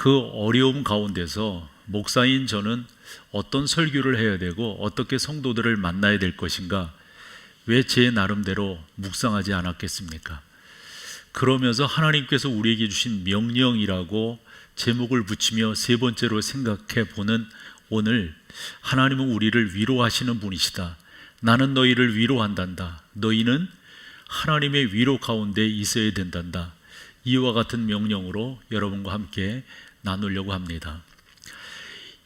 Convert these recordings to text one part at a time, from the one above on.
그 어려움 가운데서 목사인 저는 어떤 설교를 해야 되고 어떻게 성도들을 만나야 될 것인가, 왜 제 나름대로 묵상하지 않았겠습니까? 그러면서 하나님께서 우리에게 주신 명령이라고 제목을 붙이며 세 번째로 생각해 보는 오늘, 하나님은 우리를 위로하시는 분이시다. 나는 너희를 위로한단다. 너희는 하나님의 위로 가운데 있어야 된단다. 이와 같은 명령으로 여러분과 함께 나누려고 합니다.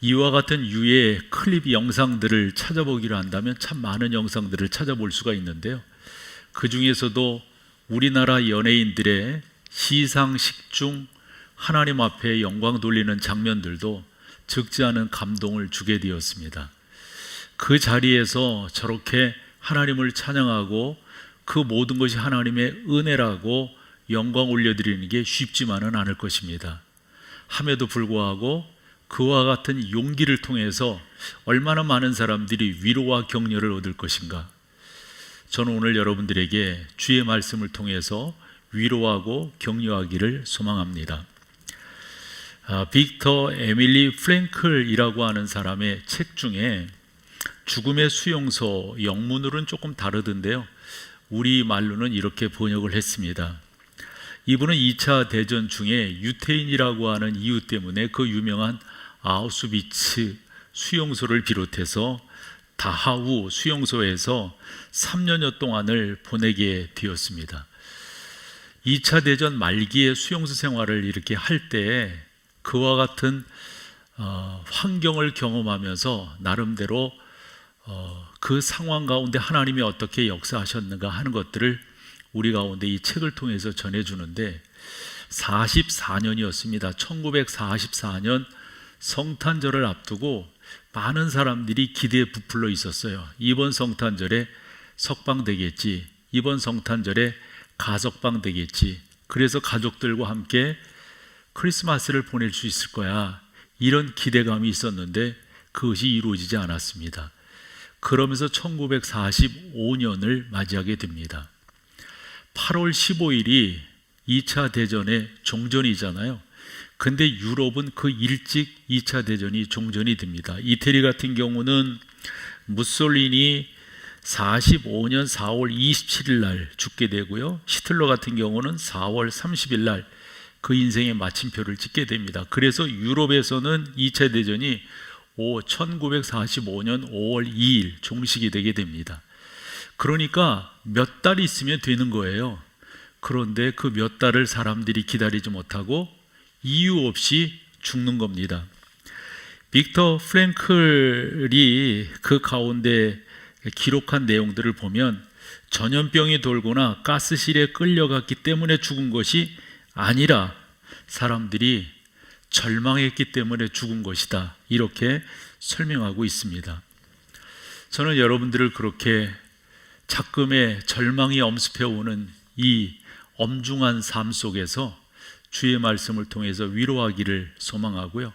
이와 같은 유의 클립 영상들을 찾아보기로 한다면 참 많은 영상들을 찾아볼 수가 있는데요, 그 중에서도 우리나라 연예인들의 시상식 중 하나님 앞에 영광 돌리는 장면들도 적지 않은 감동을 주게 되었습니다. 그 자리에서 저렇게 하나님을 찬양하고 그 모든 것이 하나님의 은혜라고 영광 올려드리는 게 쉽지만은 않을 것입니다. 함에도 불구하고 그와 같은 용기를 통해서 얼마나 많은 사람들이 위로와 격려를 얻을 것인가. 저는 오늘 여러분들에게 주의 말씀을 통해서 위로하고 격려하기를 소망합니다. 빅터 에밀리 프랭클이라고 하는 사람의 책 중에 죽음의 수용소, 영문으로는 조금 다르던데요, 우리말로는 이렇게 번역을 했습니다. 이분은 2차 대전 중에 유태인이라고 하는 이유 때문에 그 유명한 아우슈비츠 수용소를 비롯해서 다하우 수용소에서 3년여 동안을 보내게 되었습니다. 2차 대전 말기에 수용소 생활을 이렇게 할 때 그와 같은 환경을 경험하면서 나름대로 그 상황 가운데 하나님이 어떻게 역사하셨는가 하는 것들을 우리 가운데 이 책을 통해서 전해주는데, 44년이었습니다. 1944년 성탄절을 앞두고 많은 사람들이 기대에 부풀어 있었어요. 이번 성탄절에 석방 되겠지, 이번 성탄절에 가석방 되겠지, 그래서 가족들과 함께 크리스마스를 보낼 수 있을 거야, 이런 기대감이 있었는데 그것이 이루어지지 않았습니다. 그러면서 1945년을 맞이하게 됩니다. 8월 15일이 2차 대전의 종전이잖아요. 근데 유럽은 그 일찍 2차 대전이 종전이 됩니다. 이태리 같은 경우는 무솔리니 45년 4월 27일 날 죽게 되고요, 히틀러 같은 경우는 4월 30일 날 그 인생의 마침표를 찍게 됩니다. 그래서 유럽에서는 2차 대전이 1945년 5월 2일 종식이 되게 됩니다. 그러니까 몇 달 있으면 되는 거예요. 그런데 그 몇 달을 사람들이 기다리지 못하고 이유 없이 죽는 겁니다. 빅터 프랭클이 그 가운데 기록한 내용들을 보면 전염병이 돌거나 가스실에 끌려갔기 때문에 죽은 것이 아니라 사람들이 절망했기 때문에 죽은 것이다, 이렇게 설명하고 있습니다. 저는 여러분들을 그렇게 작금의 절망이 엄습해오는 이 엄중한 삶 속에서 주의 말씀을 통해서 위로하기를 소망하고요,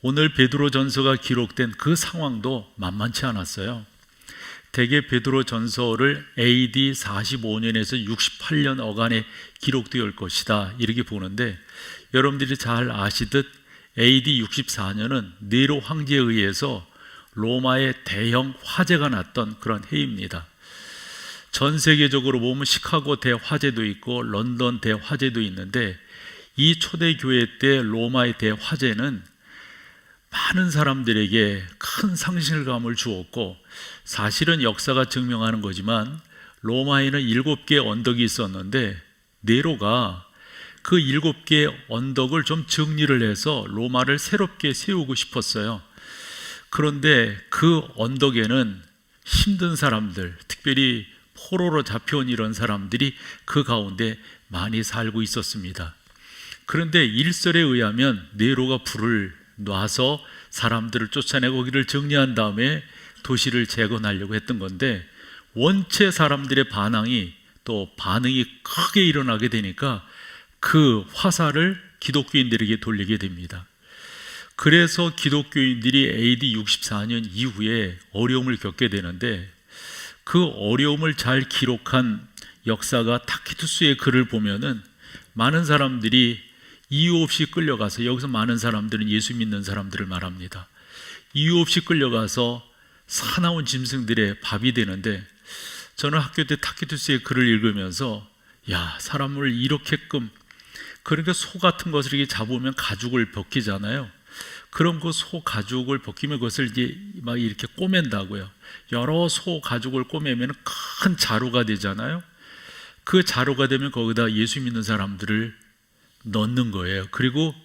오늘 베드로전서가 기록된 그 상황도 만만치 않았어요. 대개 베드로전서를 AD 45년에서 68년 어간에 기록되어 올 것이다, 이렇게 보는데, 여러분들이 잘 아시듯 AD 64년은 네로 황제에 의해서 로마의 대형 화재가 났던 그런 해입니다. 전 세계적으로 보면 시카고 대화재도 있고 런던 대화재도 있는데, 이 초대교회 때 로마의 대화재는 많은 사람들에게 큰 상실감을 주었고, 사실은 역사가 증명하는 거지만 로마에는 7개의 언덕이 있었는데 네로가 그 7개의 언덕을 좀 정리를 해서 로마를 새롭게 세우고 싶었어요. 그런데 그 언덕에는 힘든 사람들, 특별히 포로로 잡혀온 이런 사람들이 그 가운데 많이 살고 있었습니다. 그런데 일설에 의하면 네로가 불을 놔서 사람들을 쫓아내고 거기를 정리한 다음에 도시를 재건하려고 했던 건데, 원체 사람들의 반응이 크게 일어나게 되니까 그 화살을 기독교인들에게 돌리게 됩니다. 그래서 기독교인들이 AD 64년 이후에 어려움을 겪게 되는데, 그 어려움을 잘 기록한 역사가 타키투스의 글을 보면은 많은 사람들이 이유 없이 끌려가서, 여기서 많은 사람들은 예수 믿는 사람들을 말합니다. 이유 없이 끌려가서 사나운 짐승들의 밥이 되는데, 저는 학교 때 타키투스의 글을 읽으면서 야, 사람을 이렇게끔, 그러니까 소 같은 것을 이렇게 잡으면 가죽을 벗기잖아요. 그럼 그 소 가죽을 벗기면 그것을 이제 막 이렇게 꼬맨다고요. 여러 소 가죽을 꼬매면 큰 자루가 되잖아요. 그 자루가 되면 거기다 예수 믿는 사람들을 넣는 거예요. 그리고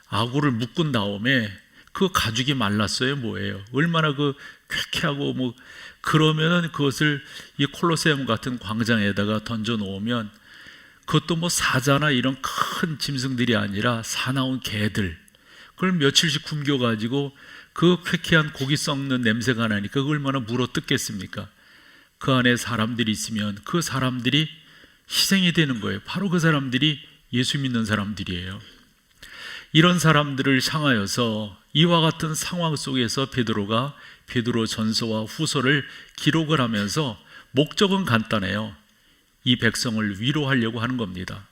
아구를 묶은 다음에 그 가죽이 말랐어요. 뭐예요? 얼마나 그 쾌쾌하고 뭐, 그러면은 그것을 이 콜로세움 같은 광장에다가 던져 놓으면, 그것도 뭐 사자나 이런 큰 짐승들이 아니라 사나운 개들, 그걸 며칠씩 굶겨가지고 그 쾌쾌한 고기 썩는 냄새가 나니까 얼마나 물어 뜯겠습니까? 그 안에 사람들이 있으면 그 사람들이 희생이 되는 거예요. 바로 그 사람들이 예수 믿는 사람들이에요. 이런 사람들을 향하여서 이와 같은 상황 속에서 베드로가 베드로 전서와 후서를 기록을 하면서 목적은 간단해요. 이 백성을 위로하려고 하는 겁니다.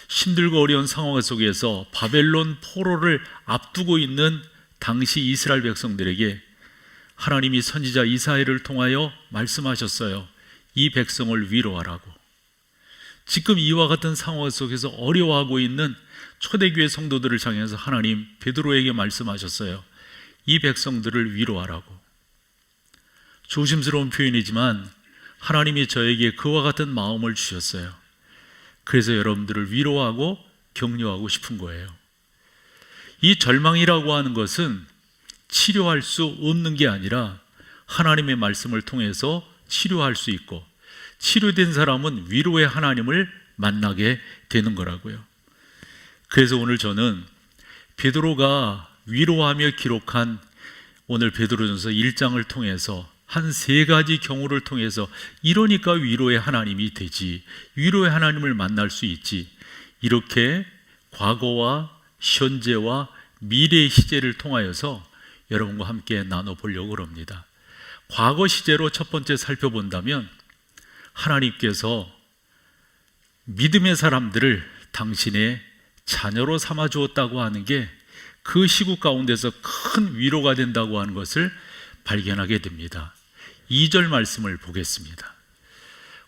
힘들고 어려운 상황 속에서 바벨론 포로를 앞두고 있는 당시 이스라엘 백성들에게 하나님이 선지자 이사야를 통하여 말씀하셨어요. 이 백성을 위로하라고. 지금 이와 같은 상황 속에서 어려워하고 있는 초대교회 성도들을 향해서 하나님 베드로에게 말씀하셨어요. 이 백성들을 위로하라고. 조심스러운 표현이지만 하나님이 저에게 그와 같은 마음을 주셨어요. 그래서 여러분들을 위로하고 격려하고 싶은 거예요. 이 절망이라고 하는 것은 치료할 수 없는 게 아니라 하나님의 말씀을 통해서 치료할 수 있고, 치료된 사람은 위로의 하나님을 만나게 되는 거라고요. 그래서 오늘 저는 베드로가 위로하며 기록한 오늘 베드로전서 1장을 통해서 한 3가지 경우를 통해서, 이러니까 위로의 하나님이 되지, 위로의 하나님을 만날 수 있지, 이렇게 과거와 현재와 미래의 시제를 통하여서 여러분과 함께 나눠보려고 합니다. 과거 시제로 첫 번째 살펴본다면, 하나님께서 믿음의 사람들을 당신의 자녀로 삼아 주었다고 하는 게 그 시국 가운데서 큰 위로가 된다고 하는 것을 발견하게 됩니다. 2절 말씀을 보겠습니다.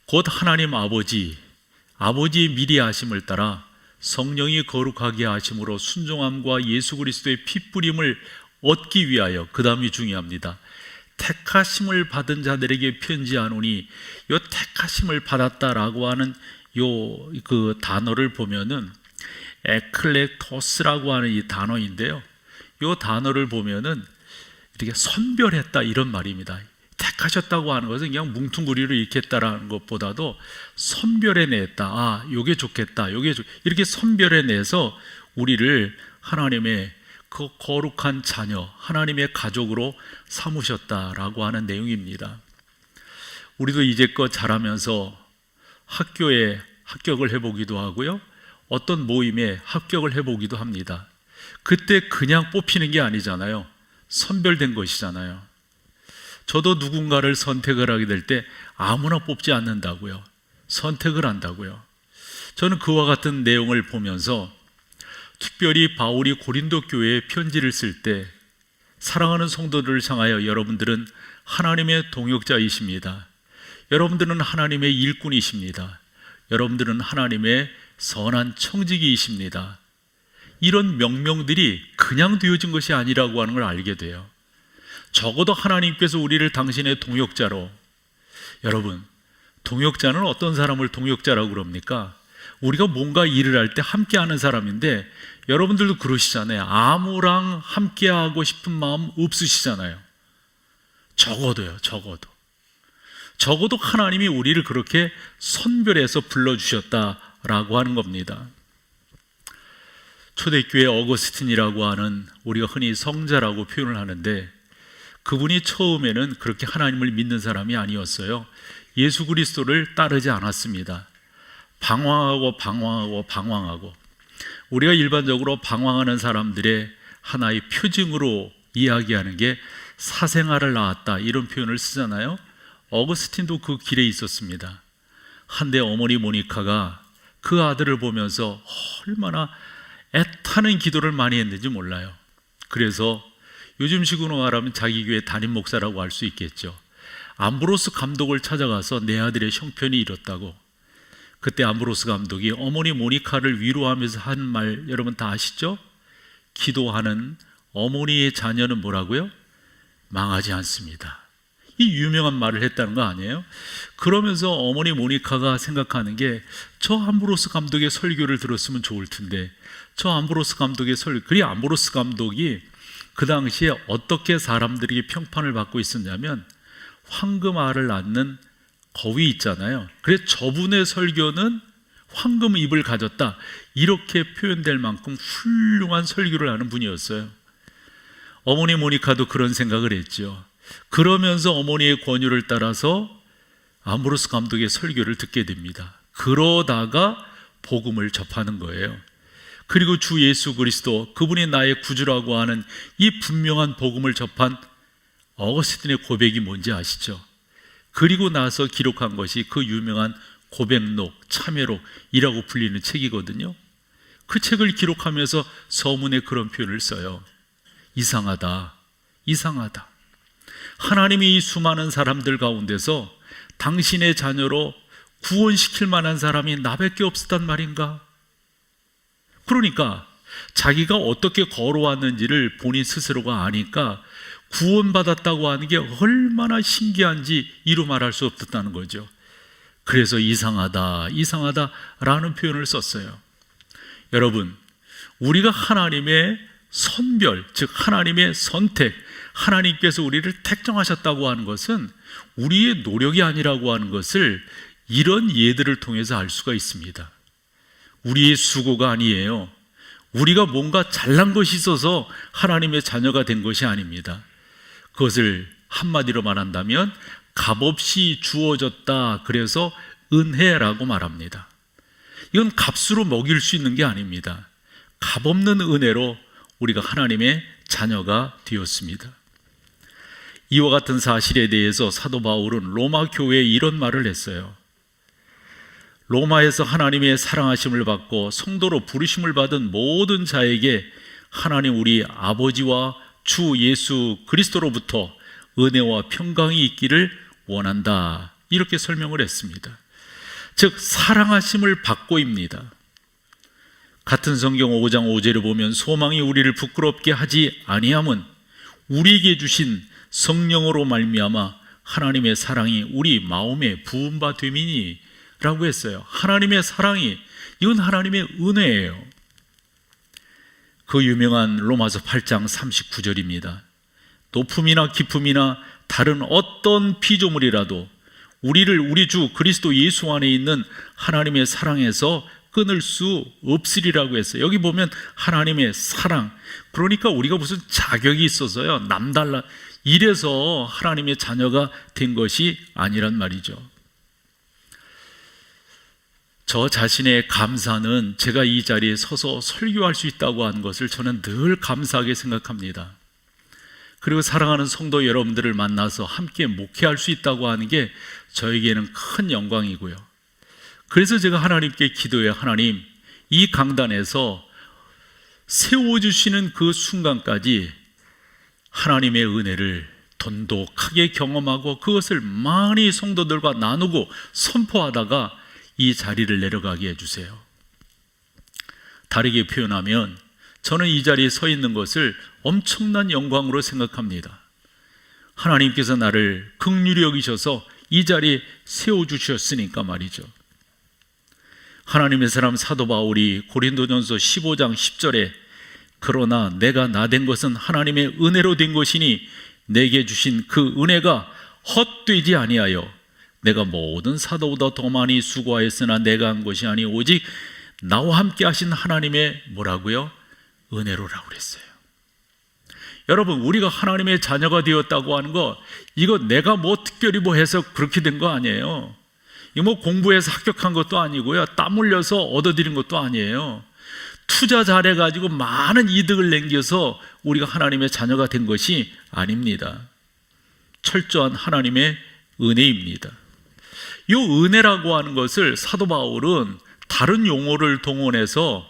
곧 하나님 아버지의 미리 하심을 따라 성령이 거룩하게 하심으로 순종함과 예수 그리스도의 핏뿌림을 얻기 위하여, 그 다음이 중요합니다. 택하심을 받은 자들에게 편지하노니, 요 택하심을 받았다라고 하는 그 단어를 보면은 에클레토스라고 하는 이 단어인데요. 이 단어를 보면은 이렇게 선별했다 이런 말입니다. 택하셨다고 하는 것은 그냥 뭉퉁구리로 이렇게 했다라는 것보다도 선별해냈다. 아, 요게 좋겠다. 이렇게 선별해내서 우리를 하나님의 그 거룩한 자녀, 하나님의 가족으로 삼으셨다라고 하는 내용입니다. 우리도 이제껏 자라면서 학교에 합격을 해보기도 하고요, 어떤 모임에 합격을 해보기도 합니다. 그때 그냥 뽑히는 게 아니잖아요. 선별된 것이잖아요. 저도 누군가를 선택을 하게 될 때 아무나 뽑지 않는다고요. 선택을 한다고요. 저는 그와 같은 내용을 보면서 특별히 바울이 고린도 교회에 편지를 쓸 때, 사랑하는 성도들을 향하여 여러분들은 하나님의 동역자이십니다. 여러분들은 하나님의 일꾼이십니다. 여러분들은 하나님의 선한 청지기이십니다. 이런 명명들이 그냥 되어진 것이 아니라고 하는 걸 알게 돼요. 적어도 하나님께서 우리를 당신의 동역자로, 여러분, 동역자는 어떤 사람을 동역자라고 그럽니까? 우리가 뭔가 일을 할 때 함께하는 사람인데, 여러분들도 그러시잖아요. 아무랑 함께하고 싶은 마음 없으시잖아요. 적어도요. 적어도 하나님이 우리를 그렇게 선별해서 불러주셨다라고 하는 겁니다. 초대교회 어거스틴이라고 하는, 우리가 흔히 성자라고 표현을 하는데, 그분이 처음에는 그렇게 하나님을 믿는 사람이 아니었어요. 예수 그리스도를 따르지 않았습니다. 방황하고 우리가 일반적으로 방황하는 사람들의 하나의 표징으로 이야기하는 게 사생아를 낳았다, 이런 표현을 쓰잖아요. 어거스틴도 그 길에 있었습니다. 한데 어머니 모니카가 그 아들을 보면서 얼마나 애타는 기도를 많이 했는지 몰라요. 그래서 요즘식으로 말하면 자기 교회 담임 목사라고 할 수 있겠죠. 암브로스 감독을 찾아가서 내 아들의 형편이 이렇다고. 그때 암브로스 감독이 어머니 모니카를 위로하면서 한 말 여러분 다 아시죠? 기도하는 어머니의 자녀는 뭐라고요? 망하지 않습니다. 이 유명한 말을 했다는 거 아니에요? 그러면서 어머니 모니카가 생각하는 게 저 암브로스 감독의 설교를 들었으면 좋을 텐데, 저 암브로스 감독의 설교, 그리 암브로스 감독이 그 당시에 어떻게 사람들에게 평판을 받고 있었냐면 황금알을 낳는 거위 있잖아요. 그래서 저분의 설교는 황금 잎을 가졌다, 이렇게 표현될 만큼 훌륭한 설교를 하는 분이었어요. 어머니 모니카도 그런 생각을 했죠. 그러면서 어머니의 권유를 따라서 암브로스 감독의 설교를 듣게 됩니다. 그러다가 복음을 접하는 거예요. 그리고 주 예수 그리스도, 그분이 나의 구주라고 하는 이 분명한 복음을 접한 어거스틴의 고백이 뭔지 아시죠? 그리고 나서 기록한 것이 그 유명한 고백록, 참회록이라고 불리는 책이거든요. 그 책을 기록하면서 서문에 그런 표현을 써요. 이상하다, 이상하다. 하나님이 이 수많은 사람들 가운데서 당신의 자녀로 구원시킬 만한 사람이 나밖에 없었단 말인가? 그러니까 자기가 어떻게 걸어왔는지를 본인 스스로가 아니까 구원받았다고 하는 게 얼마나 신기한지 이루 말할 수 없었다는 거죠. 그래서 이상하다, 이상하다라는 표현을 썼어요. 여러분, 우리가 하나님의 선별, 즉 하나님의 선택, 하나님께서 우리를 택정하셨다고 하는 것은 우리의 노력이 아니라고 하는 것을 이런 예들을 통해서 알 수가 있습니다. 우리의 수고가 아니에요. 우리가 뭔가 잘난 것이 있어서 하나님의 자녀가 된 것이 아닙니다. 그것을 한마디로 말한다면 값없이 주어졌다, 그래서 은혜라고 말합니다. 이건 값으로 먹일 수 있는 게 아닙니다. 값없는 은혜로 우리가 하나님의 자녀가 되었습니다. 이와 같은 사실에 대해서 사도 바울은 로마 교회에 이런 말을 했어요. 로마에서 하나님의 사랑하심을 받고 성도로 부르심을 받은 모든 자에게 하나님 우리 아버지와 주 예수 그리스도로부터 은혜와 평강이 있기를 원한다, 이렇게 설명을 했습니다. 즉 사랑하심을 받고입니다. 같은 성경 5장 5절을 보면 소망이 우리를 부끄럽게 하지 아니함은 우리에게 주신 성령으로 말미암아 하나님의 사랑이 우리 마음에 부은 바 됨이니 라고 했어요. 하나님의 사랑이, 이건 하나님의 은혜예요. 그 유명한 로마서 8장 39절입니다. 높음이나 깊음이나 다른 어떤 피조물이라도 우리를 우리 주 그리스도 예수 안에 있는 하나님의 사랑에서 끊을 수 없으리라고 했어요. 여기 보면 하나님의 사랑, 그러니까 우리가 무슨 자격이 있어서요 남달라 이래서 하나님의 자녀가 된 것이 아니란 말이죠. 저 자신의 감사는 제가 이 자리에 서서 설교할 수 있다고 하는 것을 저는 늘 감사하게 생각합니다. 그리고 사랑하는 성도 여러분들을 만나서 함께 목회할 수 있다고 하는 게 저에게는 큰 영광이고요. 그래서 제가 하나님께 기도해요. 하나님, 이 강단에서 세워주시는 그 순간까지 하나님의 은혜를 돈독하게 경험하고 그것을 많이 성도들과 나누고 선포하다가 이 자리를 내려가게 해주세요. 다르게 표현하면 저는 이 자리에 서 있는 것을 엄청난 영광으로 생각합니다. 하나님께서 나를 긍휼히 여기셔서 이 자리에 세워주셨으니까 말이죠. 하나님의 사람 사도 바울이 고린도전서 15장 10절에 그러나 내가 나 된 것은 하나님의 은혜로 된 것이니 내게 주신 그 은혜가 헛되지 아니하여 내가 모든 사도보다 더 많이 수고하였으나 내가 한 것이 아니 오직 나와 함께 하신 하나님의 뭐라고요? 은혜로라고 그랬어요. 여러분, 우리가 하나님의 자녀가 되었다고 하는 거, 이거 내가 뭐 특별히 뭐 해서 그렇게 된 거 아니에요. 이거 뭐 공부해서 합격한 것도 아니고요, 땀 흘려서 얻어들인 것도 아니에요. 투자 잘해가지고 많은 이득을 남겨서 우리가 하나님의 자녀가 된 것이 아닙니다. 철저한 하나님의 은혜입니다. 이 은혜라고 하는 것을 사도 바울은 다른 용어를 동원해서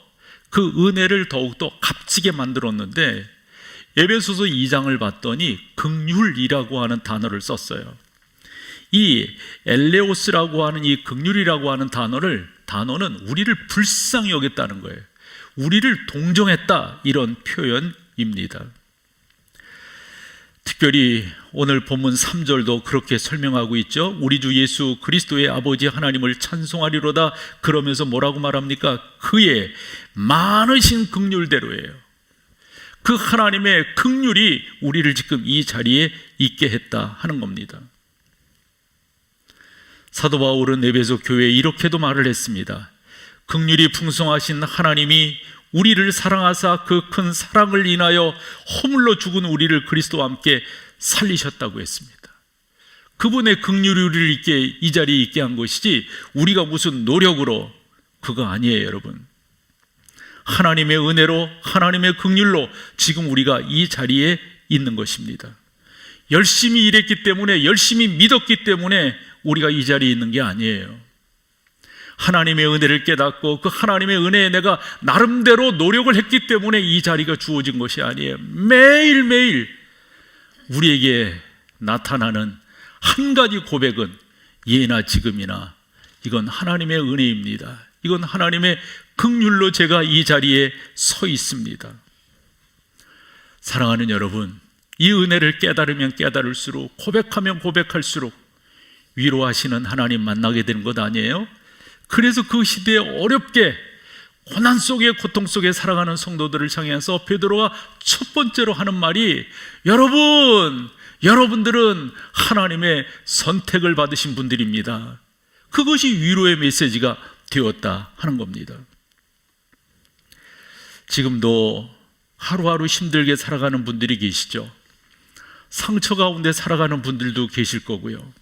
그 은혜를 더욱더 값지게 만들었는데 에베소서 2장을 봤더니 긍휼이라고 하는 단어를 썼어요. 이 엘레오스라고 하는 이 긍휼이라고 하는 단어는 우리를 불쌍히 여겼다는 거예요. 우리를 동정했다, 이런 표현입니다. 특별히 오늘 본문 3절도 그렇게 설명하고 있죠. 우리 주 예수 그리스도의 아버지 하나님을 찬송하리로다. 그러면서 뭐라고 말합니까? 그의 많으신 긍휼대로예요. 그 하나님의 긍휼이 우리를 지금 이 자리에 있게 했다 하는 겁니다. 사도 바울은 에베소 교회에 이렇게도 말을 했습니다. 긍휼이 풍성하신 하나님이 우리를 사랑하사 그 큰 사랑을 인하여 허물로 죽은 우리를 그리스도와 함께 살리셨다고 했습니다. 그분의 긍휼이 우리를 이 자리에 있게 한 것이지 우리가 무슨 노력으로, 그거 아니에요, 여러분. 하나님의 은혜로, 하나님의 긍휼로 지금 우리가 이 자리에 있는 것입니다. 열심히 일했기 때문에, 열심히 믿었기 때문에 우리가 이 자리에 있는 게 아니에요. 하나님의 은혜를 깨닫고 그 하나님의 은혜에 내가 나름대로 노력을 했기 때문에 이 자리가 주어진 것이 아니에요. 매일매일 우리에게 나타나는 한 가지 고백은 예나 지금이나 이건 하나님의 은혜입니다. 이건 하나님의 긍휼로 제가 이 자리에 서 있습니다. 사랑하는 여러분, 이 은혜를 깨달으면 깨달을수록, 고백하면 고백할수록 위로하시는 하나님 만나게 되는 것 아니에요? 그래서 그 시대에 어렵게 고난 속에, 고통 속에 살아가는 성도들을 향해서 베드로가 첫 번째로 하는 말이, 여러분들은 하나님의 선택을 받으신 분들입니다. 그것이 위로의 메시지가 되었다 하는 겁니다. 지금도 하루하루 힘들게 살아가는 분들이 계시죠. 상처 가운데 살아가는 분들도 계실 거고요.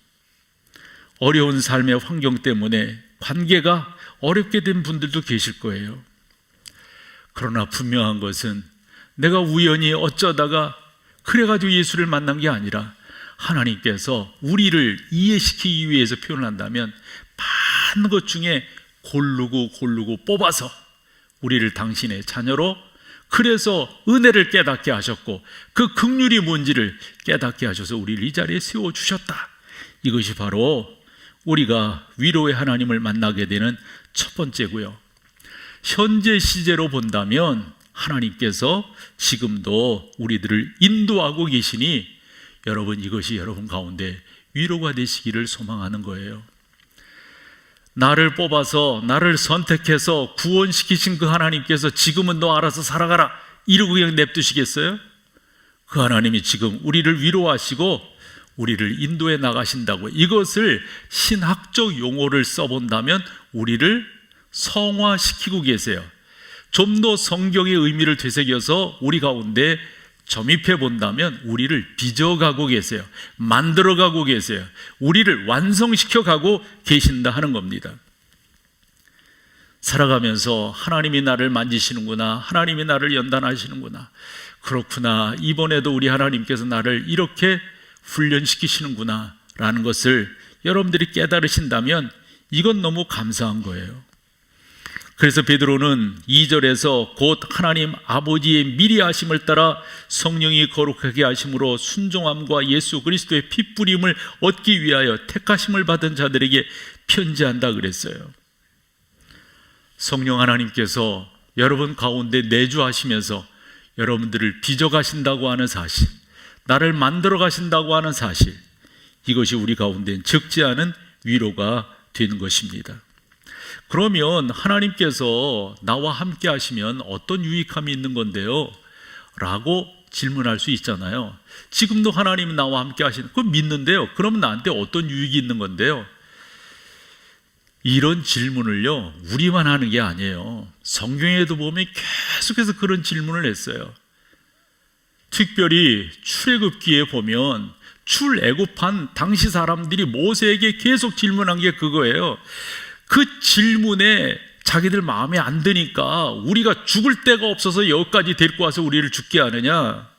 어려운 삶의 환경 때문에 관계가 어렵게 된 분들도 계실 거예요. 그러나 분명한 것은 내가 우연히 어쩌다가 그래가지고 예수를 만난 게 아니라 하나님께서 우리를 이해시키기 위해서 표현한다면 많은 것 중에 고르고 뽑아서 우리를 당신의 자녀로, 그래서 은혜를 깨닫게 하셨고 그 긍휼이 뭔지를 깨닫게 하셔서 우리를 이 자리에 세워주셨다. 이것이 바로 우리가 위로의 하나님을 만나게 되는 첫 번째고요. 현재 시제로 본다면 하나님께서 지금도 우리들을 인도하고 계시니 여러분, 이것이 여러분 가운데 위로가 되시기를 소망하는 거예요. 나를 뽑아서, 나를 선택해서 구원시키신 그 하나님께서 지금은 너 알아서 살아가라 이러고 그냥 냅두시겠어요? 그 하나님이 지금 우리를 위로하시고 우리를 인도해 나가신다고, 이것을 신학적 용어를 써본다면 우리를 성화시키고 계세요. 좀 더 성경의 의미를 되새겨서 우리 가운데 점입해 본다면 우리를 빚어가고 계세요. 만들어가고 계세요. 우리를 완성시켜가고 계신다 하는 겁니다. 살아가면서 하나님이 나를 만지시는구나, 하나님이 나를 연단하시는구나, 그렇구나, 이번에도 우리 하나님께서 나를 이렇게 훈련시키시는구나 라는 것을 여러분들이 깨달으신다면 이건 너무 감사한 거예요. 그래서 베드로는 2절에서 곧 하나님 아버지의 미리 하심을 따라 성령이 거룩하게 하심으로 순종함과 예수 그리스도의 피 뿌림을 얻기 위하여 택하심을 받은 자들에게 편지한다 그랬어요. 성령 하나님께서 여러분 가운데 내주하시면서 여러분들을 빚어가신다고 하는 사실, 나를 만들어 가신다고 하는 사실, 이것이 우리 가운데 적지 않은 위로가 되는 것입니다. 그러면 하나님께서 나와 함께 하시면 어떤 유익함이 있는 건데요? 라고 질문할 수 있잖아요. 지금도 하나님은 나와 함께 하시는, 그건 믿는데요. 그러면 나한테 어떤 유익이 있는 건데요? 이런 질문을요, 우리만 하는 게 아니에요. 성경에도 보면 계속해서 그런 질문을 했어요. 특별히 출애굽기에 보면 출애굽한 당시 사람들이 모세에게 계속 질문한 게 그거예요. 그 질문에 자기들 마음에 안 드니까 우리가 죽을 데가 없어서 여기까지 데리고 와서 우리를 죽게 하느냐?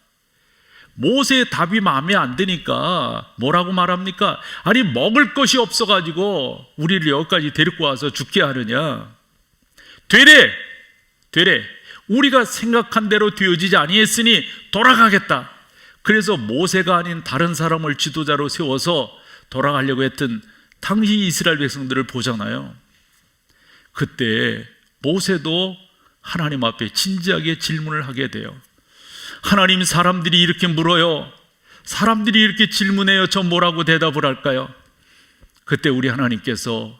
모세의 답이 마음에 안 드니까 뭐라고 말합니까? 아니, 먹을 것이 없어가지고 우리를 여기까지 데리고 와서 죽게 하느냐? 되래. 우리가 생각한 대로 되어지지 아니했으니 돌아가겠다. 그래서 모세가 아닌 다른 사람을 지도자로 세워서 돌아가려고 했던 당시 이스라엘 백성들을 보잖아요. 그때 모세도 하나님 앞에 진지하게 질문을 하게 돼요. 하나님, 사람들이 이렇게 물어요. 사람들이 이렇게 질문해요. 저 뭐라고 대답을 할까요? 그때 우리 하나님께서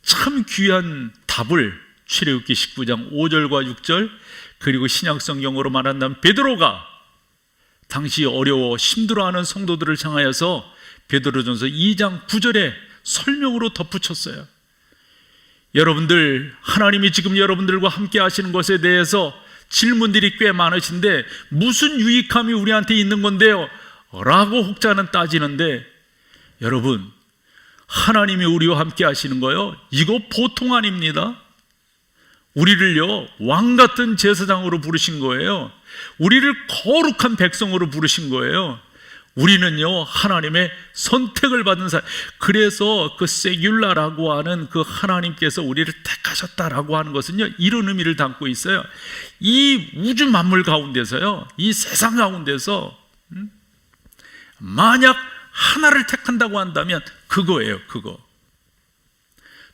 참 귀한 답을 출애굽기 19장 5절과 6절, 그리고 신약 성경으로 말한다면 베드로가 당시 어려워 힘들어하는 성도들을 향하여서 베드로전서 2장 9절에 설명으로 덧붙였어요. 여러분들, 하나님이 지금 여러분들과 함께 하시는 것에 대해서 질문들이 꽤 많으신데 무슨 유익함이 우리한테 있는 건데요? 라고 혹자는 따지는데, 여러분, 하나님이 우리와 함께 하시는 거요, 이거 보통 아닙니다. 우리를요 왕같은 제사장으로 부르신 거예요. 우리를 거룩한 백성으로 부르신 거예요. 우리는요 하나님의 선택을 받은 사람. 그래서 그 세귤라라고 하는 그 하나님께서 우리를 택하셨다라고 하는 것은요 이런 의미를 담고 있어요. 이 우주 만물 가운데서요, 이 세상 가운데서 만약 하나를 택한다고 한다면 그거예요. 그거.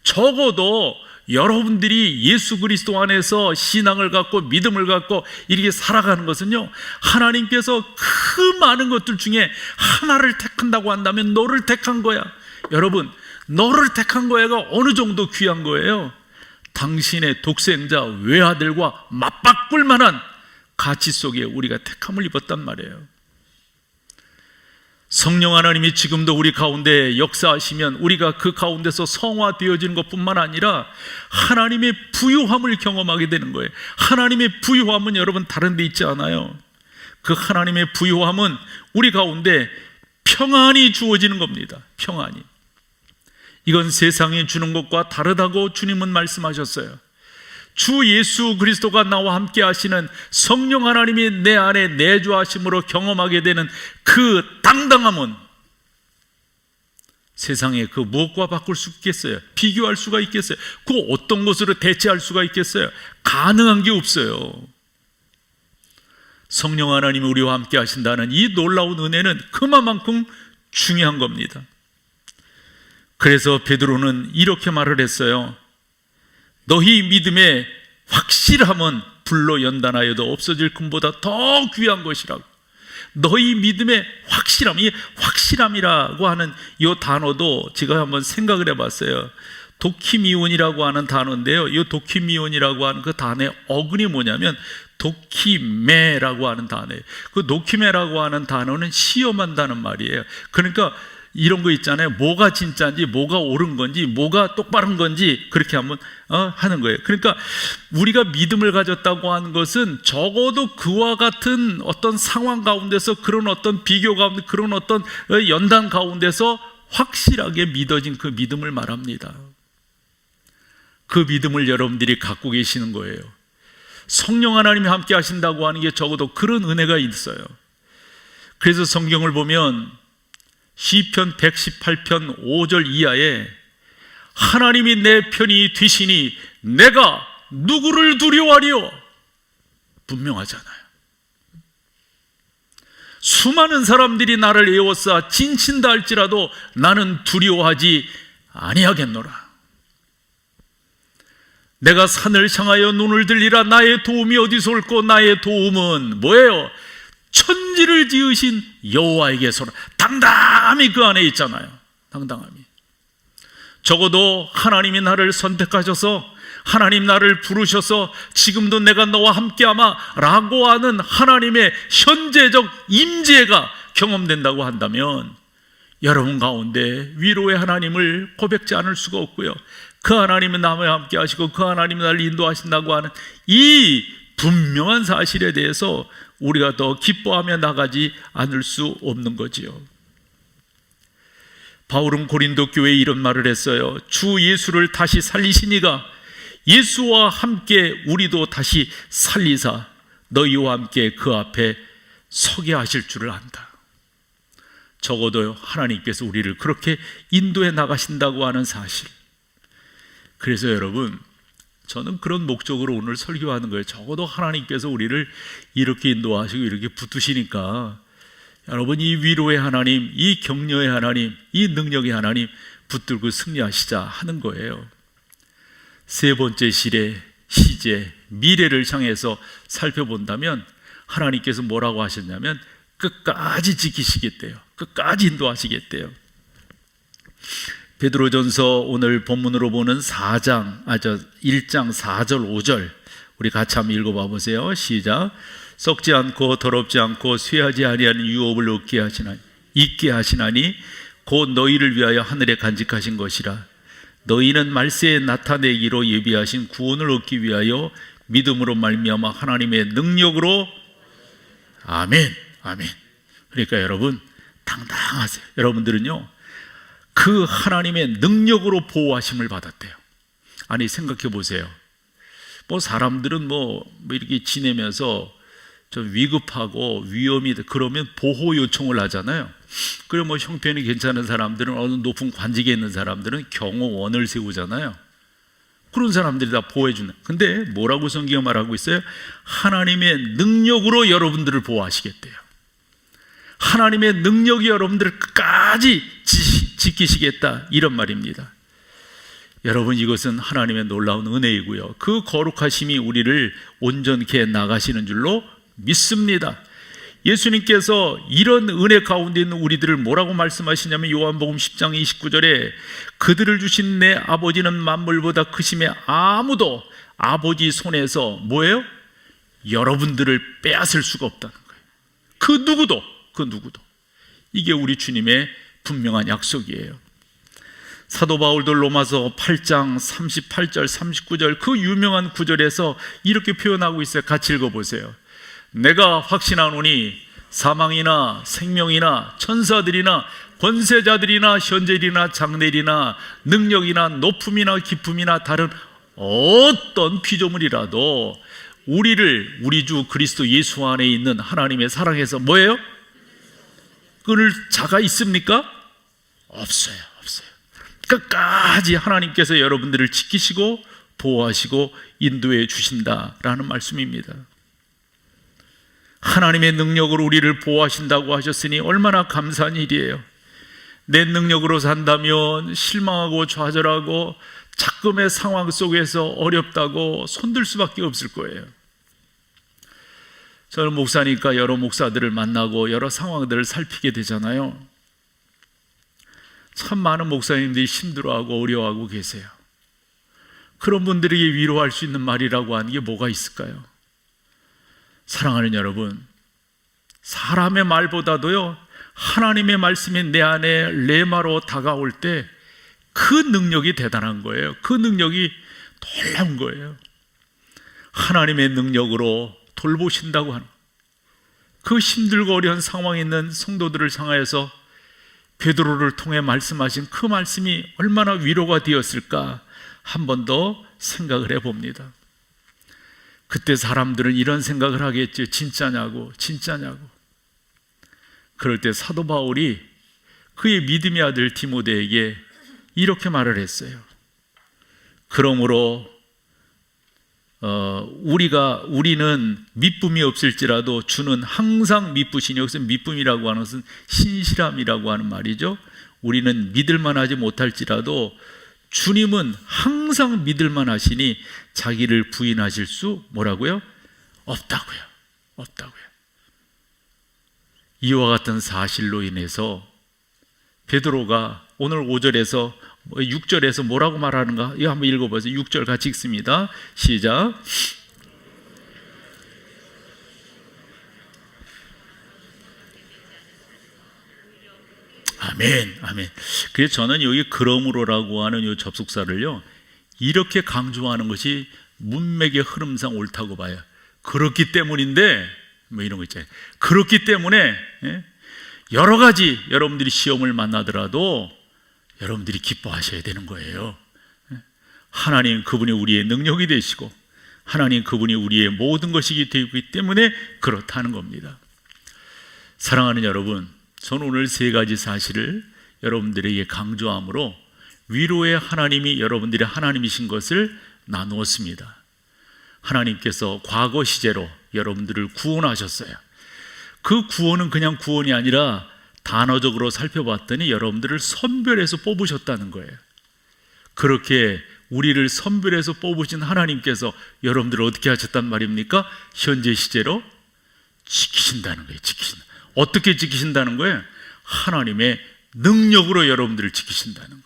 적어도 여러분들이 예수 그리스도 안에서 신앙을 갖고 믿음을 갖고 이렇게 살아가는 것은요, 하나님께서 그 많은 것들 중에 하나를 택한다고 한다면 너를 택한 거야. 여러분, 너를 택한 거야가 어느 정도 귀한 거예요? 당신의 독생자 외아들과 맞바꿀 만한 가치 속에 우리가 택함을 입었단 말이에요. 성령 하나님이 지금도 우리 가운데 역사하시면 우리가 그 가운데서 성화되어지는 것뿐만 아니라 하나님의 부유함을 경험하게 되는 거예요. 하나님의 부유함은 여러분 다른 데 있지 않아요. 그 하나님의 부유함은 우리 가운데 평안이 주어지는 겁니다. 평안이. 이건 세상이 주는 것과 다르다고 주님은 말씀하셨어요. 주 예수 그리스도가 나와 함께 하시는 성령 하나님이 내 안에 내주하심으로 경험하게 되는 그 당당함은 세상에 그 무엇과 바꿀 수 있겠어요? 비교할 수가 있겠어요? 그 어떤 것으로 대체할 수가 있겠어요? 가능한 게 없어요. 성령 하나님이 우리와 함께 하신다는 이 놀라운 은혜는 그만큼 중요한 겁니다. 그래서 베드로는 이렇게 말을 했어요. 너희 믿음의 확실함은 불로 연단하여도 없어질 금보다 더 귀한 것이라고. 너희 믿음의 확실함, 이 확실함이라고 하는 이 단어도 제가 한번 생각을 해봤어요. 도키미온이라고 하는 단어인데요, 이 도키미온이라고 하는 그 단어의 어근이 뭐냐면 도키메라고 하는 단어예요. 그 도키메라고 하는 단어는 시험한다는 말이에요. 그러니까 이런 거 있잖아요. 뭐가 진짜인지, 뭐가 옳은 건지, 뭐가 똑바른 건지 그렇게 한번 하는 거예요. 그러니까 우리가 믿음을 가졌다고 하는 것은 적어도 그와 같은 어떤 상황 가운데서, 그런 어떤 비교 가운데, 그런 어떤 연단 가운데서 확실하게 믿어진 그 믿음을 말합니다. 그 믿음을 여러분들이 갖고 계시는 거예요. 성령 하나님이 함께 하신다고 하는 게 적어도 그런 은혜가 있어요. 그래서 성경을 보면 시편 118편 5절 이하에 하나님이 내 편이 되시니 내가 누구를 두려워하리요? 분명하잖아요. 수많은 사람들이 나를 에워싸 진친다 할지라도 나는 두려워하지 아니하겠노라. 내가 산을 향하여 눈을 들리라. 나의 도움이 어디서 올꼬? 나의 도움은 뭐예요? 천지를 지으신 여호와에게서라. 당당함이 그 안에 있잖아요. 당당함이. 적어도 하나님이 나를 선택하셔서, 하나님 나를 부르셔서 지금도 내가 너와 함께하마 라고 하는 하나님의 현재적 임재가 경험된다고 한다면 여러분 가운데 위로의 하나님을 고백지 않을 수가 없고요, 그 하나님은 나와 함께 하시고 그 하나님이 나를 인도하신다고 하는 이 분명한 사실에 대해서 우리가 더 기뻐하며 나가지 않을 수 없는 거지요. 바울은 고린도 교회에 이런 말을 했어요. 주 예수를 다시 살리시니가 예수와 함께 우리도 다시 살리사 너희와 함께 그 앞에 서게 하실 줄을 안다. 적어도 하나님께서 우리를 그렇게 인도해 나가신다고 하는 사실. 그래서 여러분, 저는 그런 목적으로 오늘 설교하는 거예요. 적어도 하나님께서 우리를 이렇게 인도하시고 이렇게 붙드시니까 여러분, 이 위로의 하나님, 이 격려의 하나님, 이 능력의 하나님 붙들고 승리하시자 하는 거예요. 세 번째 시제, 미래를 향해서 살펴본다면 하나님께서 뭐라고 하셨냐면 끝까지 지키시겠대요. 끝까지 인도하시겠대요. 베드로전서 오늘 본문으로 보는 1장 4절 5절 우리 같이 한번 읽어봐 보세요. 시작. 썩지 않고 더럽지 않고 쇠하지 아니하는 유업을 잊게 하시나니 곧 너희를 위하여 하늘에 간직하신 것이라. 너희는 말세에 나타내기로 예비하신 구원을 얻기 위하여 믿음으로 말미암아 하나님의 능력으로. 아멘. 그러니까 여러분 당당하세요. 여러분들은요 그 하나님의 능력으로 보호하심을 받았대요. 아니 생각해 보세요. 뭐 사람들은 뭐 이렇게 지내면서 좀 위급하고 위험이 그러면 보호 요청을 하잖아요. 그리고 뭐 형편이 괜찮은 사람들은 어느 높은 관직에 있는 사람들은 경호원을 세우잖아요. 그런 사람들이 다 보호해주는. 근데 뭐라고 성경이 말하고 있어요? 하나님의 능력으로 여러분들을 보호하시겠대요. 하나님의 능력이 여러분들을 끝까지 지키시겠다, 이런 말입니다. 여러분, 이것은 하나님의 놀라운 은혜이고요, 그 거룩하심이 우리를 온전케 나가시는 줄로 믿습니다. 예수님께서 이런 은혜 가운데 있는 우리들을 뭐라고 말씀하시냐면 요한복음 10장 29절에 그들을 주신 내 아버지는 만물보다 크심에 아무도 아버지 손에서 뭐예요? 여러분들을 빼앗을 수가 없다는 거예요. 그 누구도. 이게 우리 주님의 분명한 약속이에요. 사도 바울도 로마서 8장 38절 39절 그 유명한 구절에서 이렇게 표현하고 있어요. 같이 읽어보세요. 내가 확신하노니 사망이나 생명이나 천사들이나 권세자들이나 현재일이나 장래일이나 능력이나 높음이나 깊음이나 다른 어떤 피조물이라도 우리 주 그리스도 예수 안에 있는 하나님의 사랑에서 뭐예요? 끊을 자가 있습니까? 없어요. 끝까지 하나님께서 여러분들을 지키시고 보호하시고 인도해 주신다라는 말씀입니다. 하나님의 능력으로 우리를 보호하신다고 하셨으니 얼마나 감사한 일이에요. 내 능력으로 산다면 실망하고 좌절하고 작금의 상황 속에서 어렵다고 손들 수밖에 없을 거예요. 저는 목사니까 여러 목사들을 만나고 여러 상황들을 살피게 되잖아요. 참 많은 목사님들이 힘들어하고 어려워하고 계세요. 그런 분들에게 위로할 수 있는 말이라고 하는 게 뭐가 있을까요? 사랑하는 여러분, 사람의 말보다도요 하나님의 말씀이 내 안에 레마로 다가올 때 그 능력이 대단한 거예요. 그 능력이 놀라운 거예요. 하나님의 능력으로 돌보신다고 하는, 그 힘들고 어려운 상황에 있는 성도들을 향하여서 베드로를 통해 말씀하신 그 말씀이 얼마나 위로가 되었을까 한 번 더 생각을 해봅니다. 그때 사람들은 이런 생각을 하겠죠. 진짜냐고. 그럴 때 사도 바울이 그의 믿음의 아들 디모데에게 이렇게 말을 했어요. 그러므로 우리는 미쁨이 없을지라도 주는 항상 미쁘시니, 여기서 미쁨이라고 하는 것은 신실함이라고 하는 말이죠. 우리는 믿을만 하지 못할지라도 주님은 항상 믿을만 하시니 자기를 부인하실 수 뭐라고요? 없다고요. 이와 같은 사실로 인해서 베드로가 오늘 5절에서 6절에서 뭐라고 말하는가? 이거 한번 읽어보세요. 6절 같이 읽습니다. 시작. 아멘. 그래서 저는 여기 그러므로라고 하는 이 접속사를요 이렇게 강조하는 것이 문맥의 흐름상 옳다고 봐요. 그렇기 때문인데 뭐 이런 거 있잖아요. 그렇기 때문에 여러 가지 여러분들이 시험을 만나더라도 여러분들이 기뻐하셔야 되는 거예요. 하나님 그분이 우리의 능력이 되시고 하나님 그분이 우리의 모든 것이기 때문에 그렇다는 겁니다. 사랑하는 여러분, 저는 오늘 세 가지 사실을 여러분들에게 강조함으로 위로의 하나님이 여러분들의 하나님이신 것을 나누었습니다. 하나님께서 과거 시제로 여러분들을 구원하셨어요. 그 구원은 그냥 구원이 아니라 단어적으로 살펴봤더니 여러분들을 선별해서 뽑으셨다는 거예요. 그렇게 우리를 선별해서 뽑으신 하나님께서 여러분들을 어떻게 하셨단 말입니까? 현재 시제로 지키신다는 거예요. 어떻게 지키신다는 거예요? 하나님의 능력으로 여러분들을 지키신다는 거예요.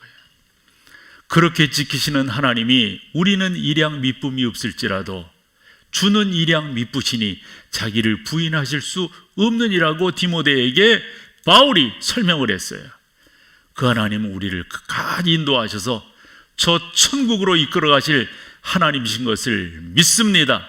그렇게 지키시는 하나님이 우리는 일양 미쁨이 없을지라도 주는 일양 미쁘시니 자기를 부인하실 수 없느니라고 디모데에게 바울이 설명을 했어요. 그 하나님은 우리를 끝까지 인도하셔서 저 천국으로 이끌어 가실 하나님이신 것을 믿습니다.